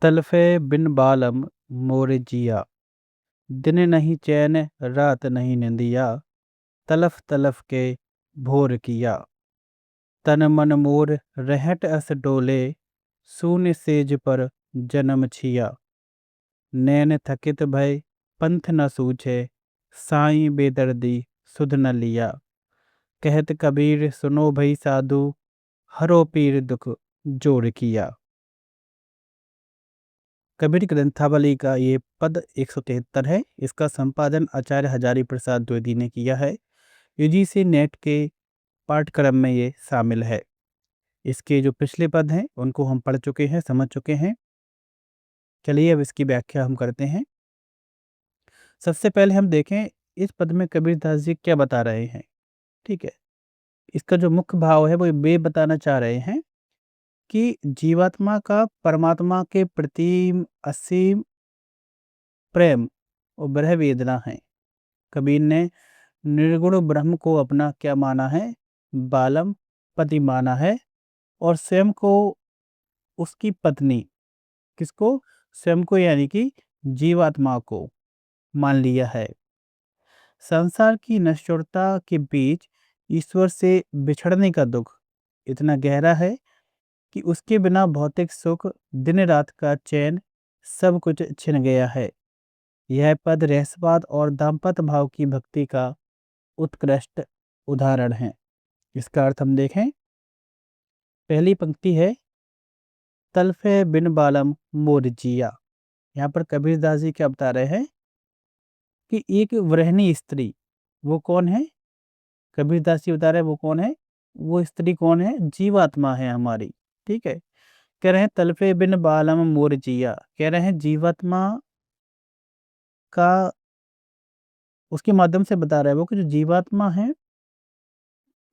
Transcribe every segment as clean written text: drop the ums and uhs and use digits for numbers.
तलफ़े बिन बालम मोर जिया, दिन नहीं चैन रात नहीं निंदिया, तलफ़ तलफ़ के भोर किया। तन मन मोर रहट अस डोले, शून्य सेज पर जन्म छिया। नैन थकित भय पंथ न सूझे, साईं बेदर्दी सुध न लिया। कहत कबीर सुनो भई साधु, हरो पीर दुख जोर किया। कबीर ग्रंथावली का ये पद 173 है। इसका संपादन आचार्य हजारी प्रसाद द्विवेदी ने किया है। यूजीसी नेट के पाठ्यक्रम में ये शामिल है। इसके जो पिछले पद हैं उनको हम पढ़ चुके हैं, समझ चुके हैं। चलिए अब इसकी व्याख्या हम करते हैं। सबसे पहले हम देखें इस पद में कबीरदास जी क्या बता रहे हैं। ठीक है, इसका जो मुख्य भाव है वो ये बताना चाह रहे हैं कि जीवात्मा का परमात्मा के प्रति असीम प्रेम और ब्रह वेदना है। कबीर ने निर्गुण ब्रह्म को अपना क्या माना है, बालम पति माना है और स्वयं को उसकी पत्नी, किसको, स्वयं को यानी कि जीवात्मा को मान लिया है। संसार की नश्वरता के बीच ईश्वर से बिछड़ने का दुख इतना गहरा है कि उसके बिना भौतिक सुख, दिन रात का चैन सब कुछ छिन गया है। यह पद रहस्यवाद और दाम्पत्य भाव की भक्ति का उत्कृष्ट उदाहरण है। इसका अर्थ हम देखें। पहली पंक्ति है तलफे बिन बालम मोर जिया। यहाँ पर कबीरदास जी क्या बता रहे हैं कि एक वृहणी स्त्री, वो कौन है? कबीरदास जी बता रहे हैं वो कौन है? वो स्त्री कौन है? जीवात्मा है हमारी। ठीक है, कह रहे हैं तलफे बिन बालम मोर जिया, कह रहे हैं जीवात्मा का उसके माध्यम से बता रहे हैं वो कि जो जीवात्मा है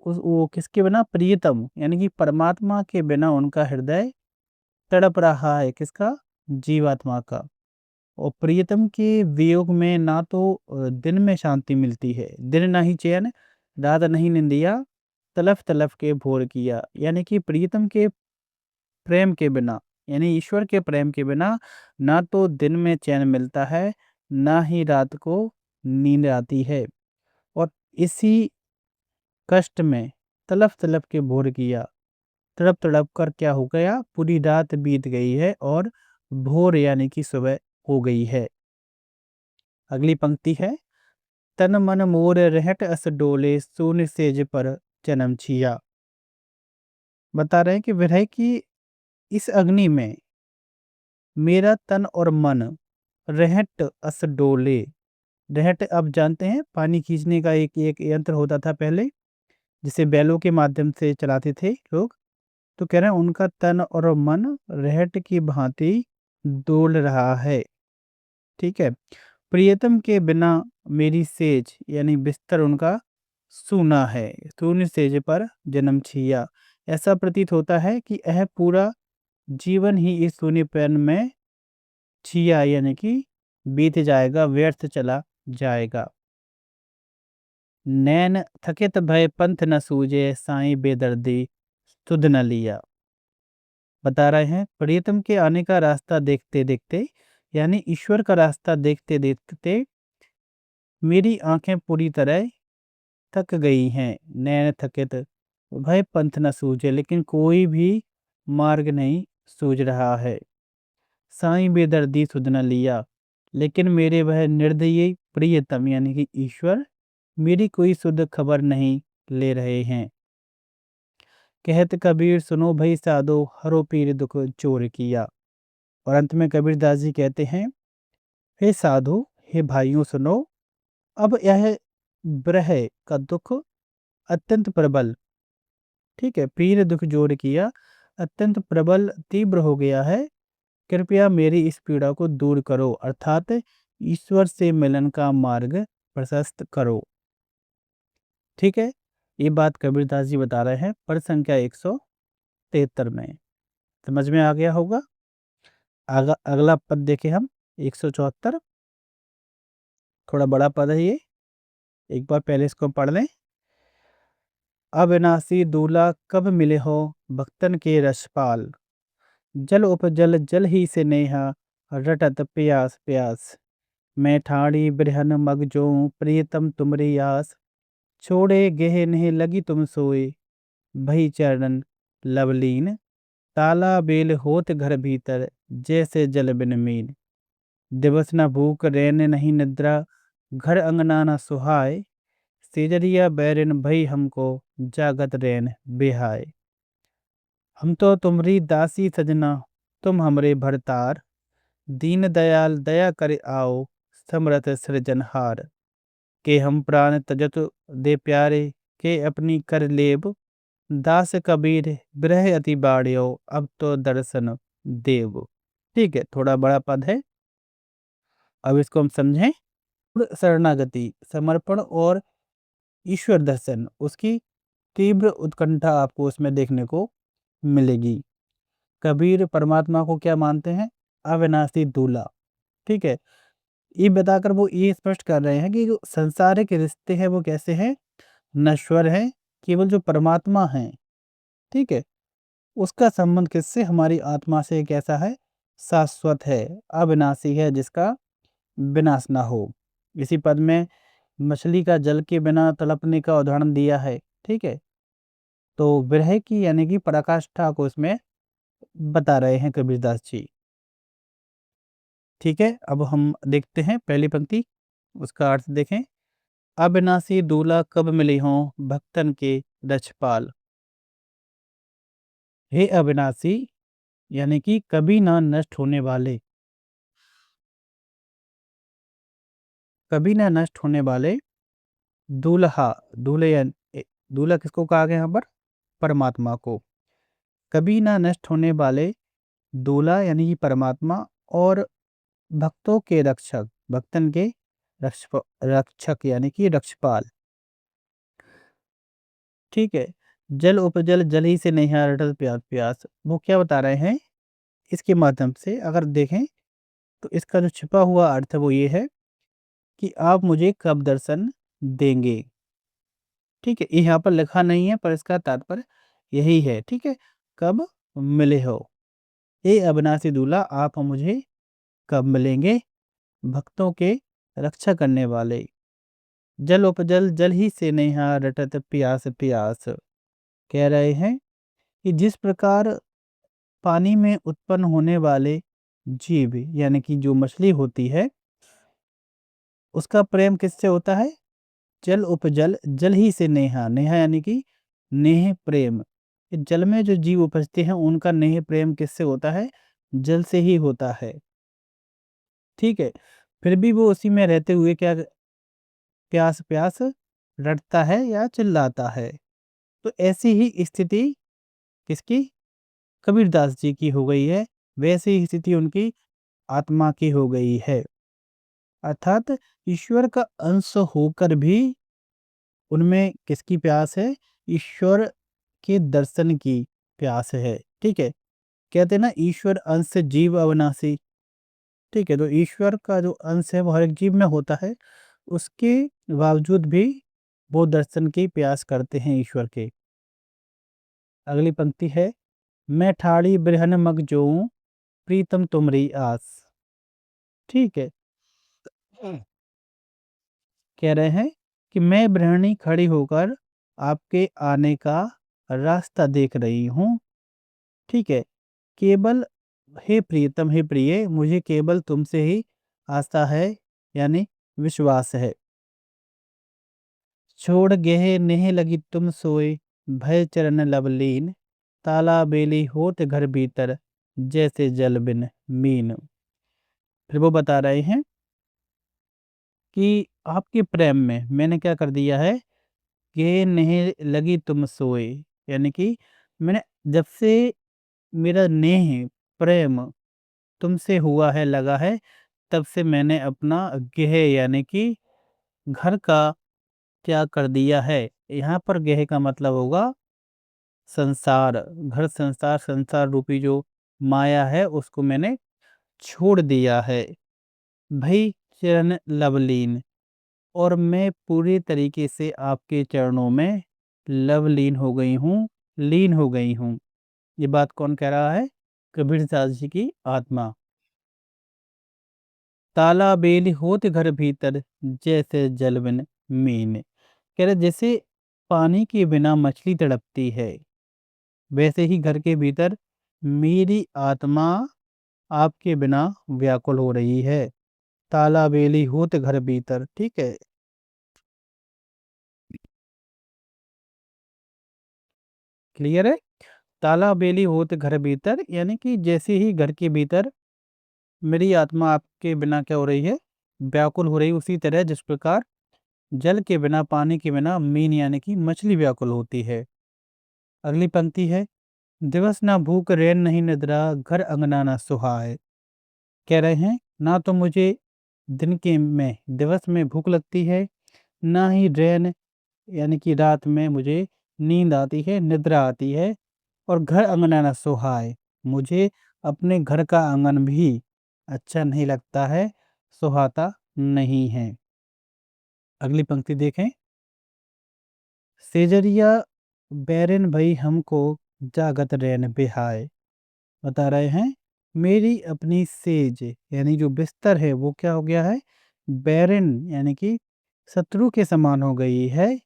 वो किसके बिना, प्रियतम यानी कि परमात्मा के बिना उनका हृदय तड़प रहा है। किसका? जीवात्मा का। और प्रियतम के वियोग में ना तो दिन में शांति मिलती है, दिन ना ही चैन, रात नहीं निंदिया, तलफ तलफ के भोर किया। यानी कि प्रियतम के प्रेम के बिना, यानी ईश्वर के प्रेम के बिना ना तो दिन में चैन मिलता है, ना ही रात को नींद आती है। और इसी कष्ट में तलफ तलफ के भोर किया, तड़प तड़प कर क्या हो गया, पूरी रात बीत गई है और भोर यानी कि सुबह हो गई है। अगली पंक्ति है तन मन मोर रहट अस डोले, शून्य सेज पर जन्म छिया। बता रहे हैं कि विरह की इस अग्नि में मेरा तन और मन रहट अस डोले। रहट आप जानते हैं पानी खींचने का एक एक यंत्र होता था पहले, जिसे बैलों के माध्यम से चलाते थे लोग। तो कह रहे हैं उनका तन और मन रहट की भांति डोल रहा है। ठीक है, प्रियतम के बिना मेरी सेज यानी बिस्तर उनका सूना है, शून्य सेज पर जन्म छिया। ऐसा प्रतीत होता है कि यह पूरा जीवन ही इस शून्यपन में छिया यानी कि बीत जाएगा, व्यर्थ चला जाएगा। नैन थकित भय पंथ न सूझे, साईं बेदर्दी सुध न लिया। बता रहे हैं प्रियतम के आने का रास्ता देखते देखते, यानी ईश्वर का रास्ता देखते देखते मेरी आंखें पूरी तरह थक गई हैं। नैन थकित भय पंथ न सूझे, लेकिन कोई भी मार्ग नहीं सूझ रहा है। साईं बेदर्दी सुध न लिया, लेकिन मेरे वह निर्दयी प्रियतम यानी कि ईश्वर मेरी कोई शुद्ध खबर नहीं ले रहे हैं। कहत कबीर सुनो भई साधो, हरो पीर दुख चोर किया। और अंत में कबीरदास जी कहते हैं हे साधु, हे भाइयों सुनो, अब यह ब्रह का दुख अत्यंत प्रबल, ठीक है, पीर दुख जोर किया, अत्यंत प्रबल तीव्र हो गया है। कृपया मेरी इस पीड़ा को दूर करो, अर्थात ईश्वर से मिलन का मार्ग प्रशस्त करो। ठीक है, ये बात कबीरदास जी बता रहे हैं पद संख्या 173 में। समझ में आ गया होगा। अगला पद देखें हम 174। थोड़ा बड़ा पद है ये, एक बार पहले इसको पढ़ लें। अविनाशी दूल्हा कब मिले हो, भक्तन के रसपाल, जल उपजल जल ही से नेहा रटत प्यास प्यास। मैं ठाड़ी बिरहन मग जोऊं प्रियतम तुमरी आस। छोड़े गेह नहीं लगी तुम सोए भई चरणन लवलीन। ताला बेल होत घर भीतर जैसे जल बिन मीन। दिवस न भूख रैन नहीं निद्रा घर अंगना न सुहाए। सेजरिया बैरिन भई हमको जागत रैन बिहाय। हम तो तुमरी दासी सजना तुम हमरे भरतार। दीन दयाल दया कर आओ समरथ सृजनहार। के हम प्राण तजत दे प्यारे के अपनी कर लेब। दास कबीर बिरह अति बाड़ियो अब तो दर्शन देव। ठीक है, थोड़ा बड़ा पद है, अब इसको हम समझें। शरणागति, समर्पण और ईश्वर दर्शन, उसकी तीव्र उत्कंठा आपको उसमें देखने को मिलेगी। कबीर परमात्मा को क्या मानते हैं? अविनाशी दूल्हा। ठीक है, ये बताकर वो ये स्पष्ट कर रहे हैं कि जो संसारिक रिश्ते हैं वो कैसे हैं? नश्वर हैं। केवल जो परमात्मा है, ठीक है, उसका संबंध किससे? हमारी आत्मा से कैसा है? शाश्वत है, अविनाशी है, जिसका विनाश ना हो। इसी पद में मछली का जल के बिना तड़पने का उदाहरण दिया है। ठीक है, तो विरह की यानी कि पराकाष्ठा को इसमें बता रहे हैं कबीरदास जी। ठीक है, अब हम देखते हैं पहली पंक्ति, उसका अर्थ देखें। अविनाशी दूल्हा कब मिले हों भक्तन के रछपाल। हे अविनाशी यानी कि कभी ना नष्ट होने वाले, कभी ना नष्ट होने वाले दूल्हा, दूल्हा किसको कहा गया यहाँ पर? परमात्मा को। कभी ना नष्ट होने वाले दूल्हा यानी कि परमात्मा, और भक्तों के रक्षक, भक्तन के रक्षक यानी कि रक्षपाल। ठीक है, जल उपजल जल ही से नहीं रटत प्यास प्यास। वो क्या बता रहे हैं? इसके माध्यम से अगर देखें तो इसका जो छिपा हुआ अर्थ है वो ये है कि आप मुझे कब दर्शन देंगे। ठीक है, ये यहाँ पर लिखा नहीं है पर इसका तात्पर्य यही है। ठीक है, कब मिले हो, हे अविनाशी दूल्हा आप मुझे कब मिलेंगे, भक्तों के रक्षा करने वाले। जल उपजल जल ही से नेहा रटत प्यास प्यास। कह रहे हैं कि जिस प्रकार पानी में उत्पन्न होने वाले जीव यानी कि जो मछली होती है, उसका प्रेम किससे होता है? जल उपजल जल ही से नेहा, नेहा यानी कि नेह प्रेम। ये जल में जो जीव उपजते हैं उनका नेह प्रेम किससे होता है? जल से ही होता है। ठीक है, फिर भी वो उसी में रहते हुए क्या प्यास प्यास रटता है या चिल्लाता है। तो ऐसी ही स्थिति किसकी? कबीरदास जी की हो गई है। वैसी ही स्थिति उनकी आत्मा की हो गई है। अर्थात ईश्वर का अंश होकर भी उनमें किसकी प्यास है? ईश्वर के दर्शन की प्यास है। ठीक है, कहते हैं ना ईश्वर अंश जीव अविनाशी। ठीक है, तो ईश्वर का जो अंश है वो हर एक जीव में होता है, उसके बावजूद भी वो दर्शन की प्यास करते हैं ईश्वर के। अगली पंक्ति है, मैं ठाड़ी बिरहन मग जोऊं प्रीतम तुमरी आस। ठीक है, कह रहे हैं कि मैं गृहिणी खड़ी होकर आपके आने का रास्ता देख रही हूँ। ठीक है, केवल हे प्रियतम, हे प्रिय, मुझे केवल तुमसे ही आस्था है यानी विश्वास है। छोड़ गेहे नेह लगी तुम सोए भय चरण लवलीन। ताला बेली होत घर भीतर जैसे जल बिन मीन। फिर वो बता रहे हैं कि आपके प्रेम में मैंने क्या कर दिया है कि नहीं लगी तुम सोए, यानी कि मैंने जब से मेरा नेह प्रेम तुमसे हुआ है, लगा है, तब से मैंने अपना गेह यानी कि घर का त्याग कर दिया है। यहाँ पर गेह का मतलब होगा संसार, घर संसार, संसार रूपी जो माया है उसको मैंने छोड़ दिया है। भई चरण लवलीन, और मैं पूरी तरीके से आपके चरणों में लवलीन हो गई हूँ, लीन हो गई हूँ। ये बात कौन कह रहा है? कबीरदास जी की आत्मा। ताला बेली होत घर भीतर, जैसे जल बिन मीन। कह रहे जैसे पानी के बिना मछली तड़पती है, वैसे ही घर के भीतर मेरी आत्मा आपके बिना व्याकुल हो रही है। ताला बेली होत घर भीतर, ठीक है। क्लियर है। ताला बेली होत घर भीतर, यानी कि जैसे ही घर के भीतर मेरी आत्मा आपके बिना क्या हो रही है, व्याकुल हो रही है, उसी तरह जिस प्रकार जल के बिना, पानी के बिना मीन यानी कि मछली व्याकुल होती है। अगली पंक्ति है, दिवस ना भूख रैन नहीं निद्रा, घर अंगना ना सुहाए। कह रहे हैं ना तो मुझे दिन के में दिवस में भूख लगती है, ना ही रैन यानी कि रात में मुझे नींद आती है, निद्रा आती है। और घर अंगना ना सुहाए, मुझे अपने घर का आंगन भी अच्छा नहीं लगता है, सुहाता नहीं है। अगली पंक्ति देखें, सेजरिया बैरन भई हमको, जागत रैन बिहाय। बता रहे हैं मेरी अपनी सेज यानी जो बिस्तर है वो क्या हो गया है, बैरन यानी कि शत्रु के समान हो गई है,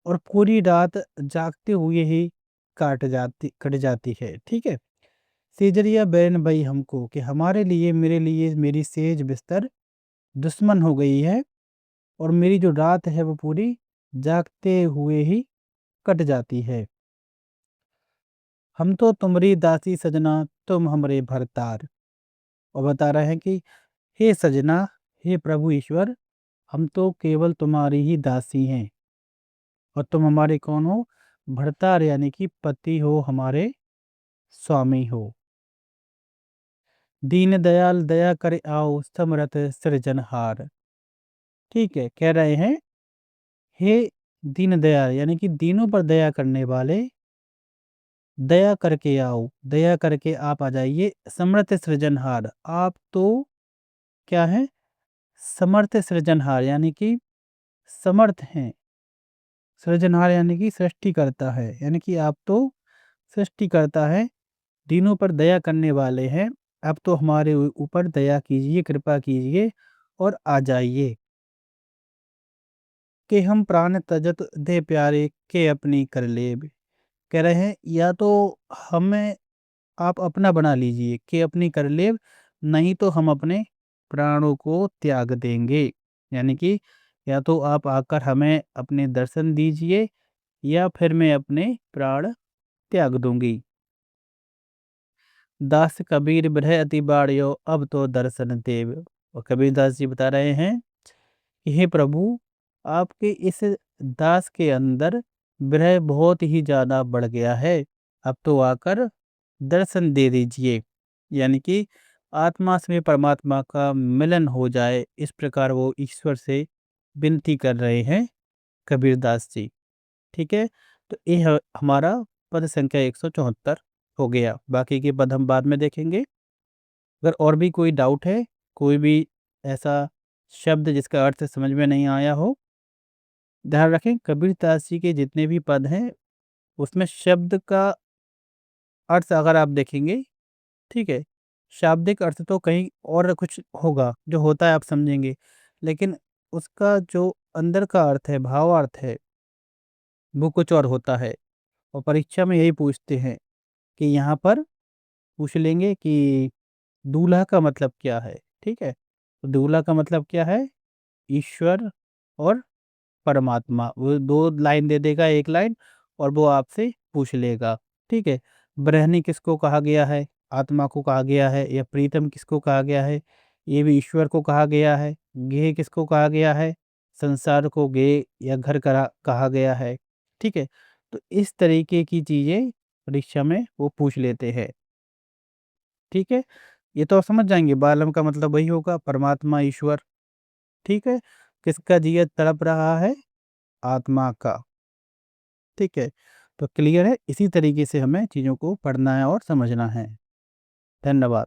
और पूरी रात जागते हुए ही कट जाती है, ठीक है। सेजरिया बैरन भई हमको, कि हमारे लिए, मेरे लिए मेरी सेज बिस्तर दुश्मन हो गई है, और मेरी जो रात है वो पूरी जागते हुए ही कट जाती है। हम तो तुम्हारी दासी सजना, तुम हमरे भरतार। और बता रहे हैं कि हे सजना, हे प्रभु ईश्वर, हम तो केवल तुम्हारी ही दासी हैं, और तुम हमारे कौन हो, भरतार यानी कि पति हो, हमारे स्वामी हो। दीन दयाल दया कर आओ, समरथ सृजनहार। ठीक है, कह रहे हैं हे दीन दयाल यानी कि दीनों पर दया करने वाले, दया करके आओ, दया करके आप आ जाइए। समर्थ सृजनहार, आप तो क्या है, समर्थ सृजनहार यानी कि समर्थ हैं। सृजनहार यानी कि सृष्टि करता है, यानी कि आप तो सृष्टि करता है, दीनों पर दया करने वाले हैं। अब तो हमारे ऊपर दया कीजिए, कृपा कीजिए और आ जाइए। कि हम प्राण तजत दे प्यारे, के अपनी कर लेब। कह रहे हैं या तो हमें आप अपना बना लीजिए, कि अपनी कर लेब, नहीं तो हम अपने प्राणों को त्याग देंगे। यानी कि या तो आप आकर हमें अपने दर्शन दीजिए, या फिर मैं अपने प्राण त्याग दूंगी। दास कबीर बिरह अति बाड़ियो, अब तो दर्शन देव। और कबीरदास जी बता रहे हैं कि हे प्रभु, आपके इस दास के अंदर विरह बहुत ही ज़्यादा बढ़ गया है, अब तो आकर दर्शन दे दीजिए। यानी कि आत्मा से परमात्मा का मिलन हो जाए, इस प्रकार वो ईश्वर से विनती कर रहे हैं कबीरदास जी। ठीक है, तो ये हमारा पद संख्या 174 हो गया। बाकी के पद हम बाद में देखेंगे। अगर और भी कोई डाउट है, कोई भी ऐसा शब्द जिसका अर्थ समझ में नहीं आया हो, ध्यान रखें कबीरदास जी के जितने भी पद हैं उसमें शब्द का अर्थ अगर आप देखेंगे, ठीक है, शाब्दिक अर्थ तो कहीं और कुछ होगा, जो होता है आप समझेंगे, लेकिन उसका जो अंदर का अर्थ है, भावार्थ है, वो कुछ और होता है। और परीक्षा में यही पूछते हैं कि यहाँ पर पूछ लेंगे कि दूल्हा का मतलब क्या है, ठीक है। तो दूल्हा का मतलब क्या है, ईश्वर और परमात्मा। वो 2 लाइन दे देगा, 1 लाइन, और वो आपसे पूछ लेगा, ठीक है। ब्रह्मणी किसको कहा गया है, आत्मा को कहा गया है, या प्रीतम किसको कहा गया है, ये भी ईश्वर को कहा गया है। गेह किसको कहा गया है, संसार को गेह या घर कहा गया है, ठीक है। तो इस तरीके की चीज़ें परीक्षा में वो पूछ लेते हैं, ठीक है। ये तो आप समझ जाएँगे, बालम का मतलब वही होगा, परमात्मा, ईश्वर, ठीक है। किसका जिया तड़प रहा है, आत्मा का, ठीक है। तो क्लियर है, इसी तरीके से हमें चीज़ों को पढ़ना है और समझना है। धन्यवाद।